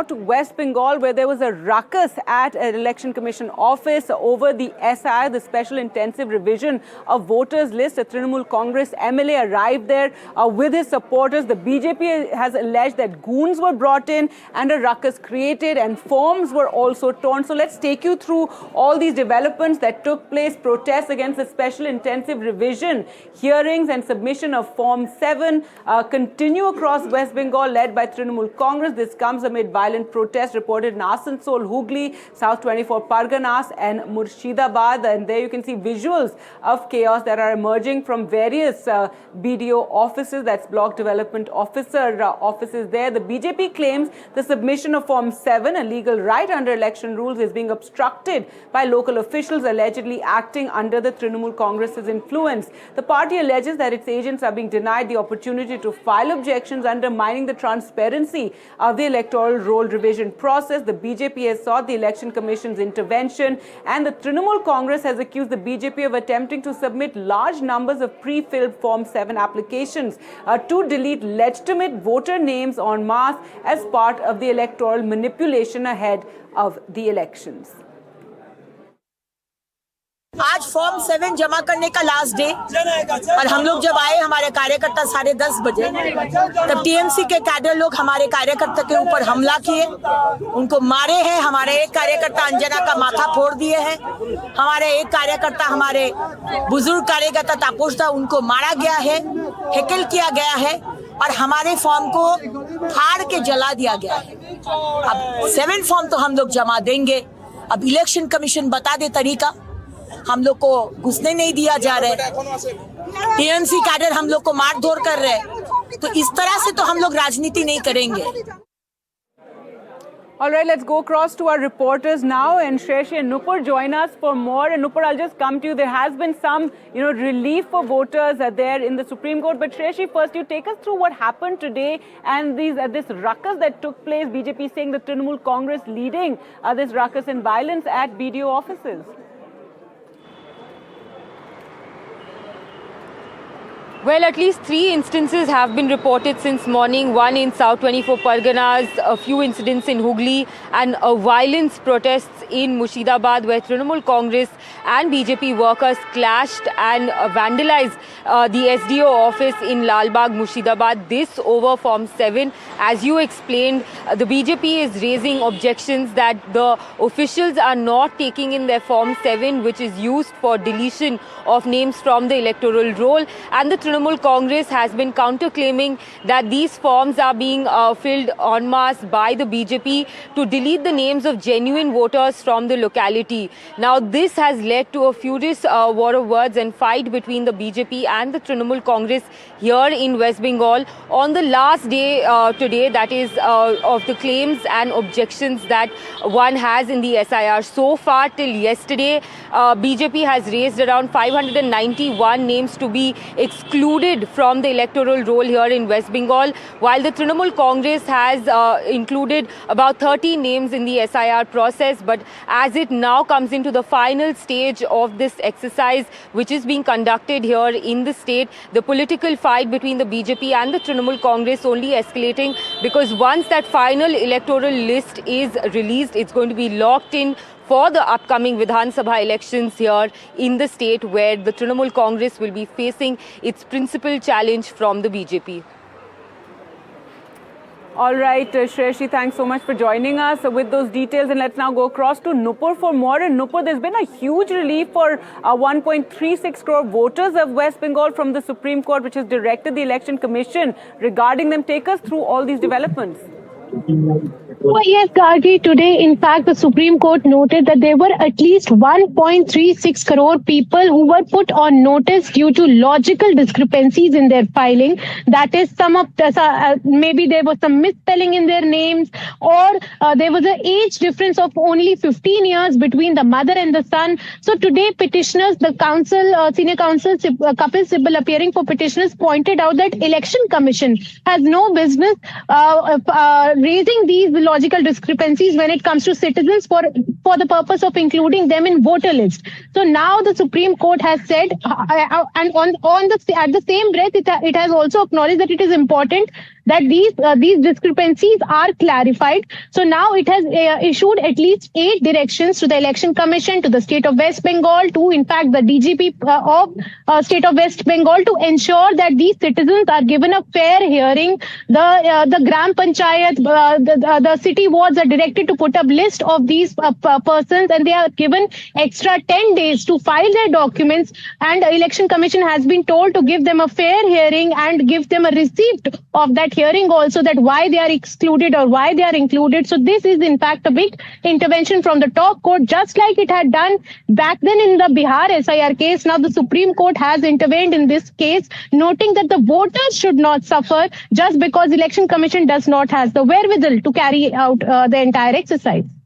To West Bengal, where there was a ruckus at an election commission office over the SIR, the Special Intensive Revision of Voters List. A Trinamool Congress MLA arrived there with his supporters. The BJP has alleged that goons were brought in and a ruckus created and forms were also torn. So let's take you through all these developments that took place, protests against the Special Intensive Revision, hearings and submission of Form 7 continue across West Bengal, led by Trinamool Congress. This comes amid violent protests reported in Asansol, Hooghly, South 24 Parganas and Murshidabad. And there you can see visuals of chaos that are emerging from various BDO offices, that's Block Development Officer offices there. The BJP claims the submission of Form 7, a legal right under election rules, is being obstructed by local officials allegedly acting under the Trinamool Congress's influence. The party alleges that its agents are being denied the opportunity to file objections, undermining the transparency of the electoral roll revision process. The BJP has sought the Election Commission's intervention, and the Trinamool Congress has accused the BJP of attempting to submit large numbers of pre-filled Form 7 applications to delete legitimate voter names en masse as part of the electoral manipulation ahead of the elections. आज form 7 जमा करने का last day, और हम लोग जब आए, हमारे कार्यकर्ता 10:30 बजे, तब टीएमसी के कैडर लोग हमारे कार्यकर्ता के ऊपर हमला किए, उनको मारे हैं। हमारे एक कार्यकर्ता अंजना का माथा फोड़ दिए हैं। हमारे एक कार्यकर्ता, हमारे बुजुर्ग कार्यकर्ता तापस था, उनको मारा गया है, हेकल किया गया है, और हमारे फॉर्म को फाड़ के जला दिया गया है। अब 7 फॉर्म तो हम लोग जमा देंगे। अब इलेक्शन कमीशन बता दे तरीका, हम लोग को घुसने नहीं दिया जा रहा है। टीएमसी कैडर हम लोग को मारधोर कर रहे हैं, तो इस तरह से तो हम लोग राजनीति नहीं करेंगे। All right, let's go across to our reporters now, and Shreshi and Nupur join us for more. And Nupur, I'll just come to you. There has been some, relief for voters there in the Supreme Court. But Shreshi, first you take us through what happened today and this ruckus that took place. BJP saying the Trinamool Congress leading this ruckus and violence at BDO offices. Well, at least 3 instances have been reported since morning. One in South 24 Parganas, a few incidents in Hooghly, and violence protests in Murshidabad, where Trinamool Congress and BJP workers clashed and vandalized the SDO office in Lalbagh, Murshidabad. This over Form 7. As you explained, the BJP is raising objections that the officials are not taking in their Form 7, which is used for deletion of names from the electoral roll. And the Trinamool Congress has been counter-claiming that these forms are being filled en masse by the BJP to delete the names of genuine voters from the locality. Now, this has led to a furious war of words and fight between the BJP and the Trinamool Congress here in West Bengal on the last day today, that is of the claims and objections that one has in the SIR. So far till yesterday, BJP has raised around 591 names to be excluded from the electoral roll here in West Bengal, while the Trinamool Congress has included about 30 names in the SIR process. But as it now comes into the final stage of this exercise, which is being conducted here in the state, the political fight between the BJP and the Trinamool Congress only escalating, because once that final electoral list is released, it's going to be locked in for the upcoming Vidhan Sabha elections here in the state, where the Trinamool Congress will be facing its principal challenge from the BJP. All right, Shreshi, thanks so much for joining us with those details. And let's now go across to Nupur for more. And Nupur, there's been a huge relief for 1.36 crore voters of West Bengal from the Supreme Court, which has directed the Election Commission regarding them. Take us through all these developments. Well, yes, Gargi, today, in fact, the Supreme Court noted that there were at least 1.36 crore people who were put on notice due to logical discrepancies in their filing. That is, some of maybe there was some misspelling in their names, or there was an age difference of only 15 years between the mother and the son. So today, petitioners, the council, senior counsel Kapil Sibal, appearing for petitioners, pointed out that Election Commission has no business raising these logical discrepancies when it comes to citizens for for the purpose of including them in voter list. So now the Supreme Court has said, and at the same breath, it has also acknowledged that it is important that these discrepancies are clarified. So now it has issued at least 8 directions to the Election Commission, to the state of West Bengal, to in fact the DGP of state of West Bengal, to ensure that these citizens are given a fair hearing. The Gram Panchayat, the city wards are directed to put up list of these persons, and they are given extra 10 days to file their documents. And the Election Commission has been told to give them a fair hearing and give them a receipt of that hearing also, that why they are excluded or why they are included. So this is in fact a big intervention from the top court, just like it had done back then in the Bihar SIR case. Now the Supreme Court has intervened in this case, noting that the voters should not suffer just because Election Commission does not have the wherewithal to carry out the entire exercise.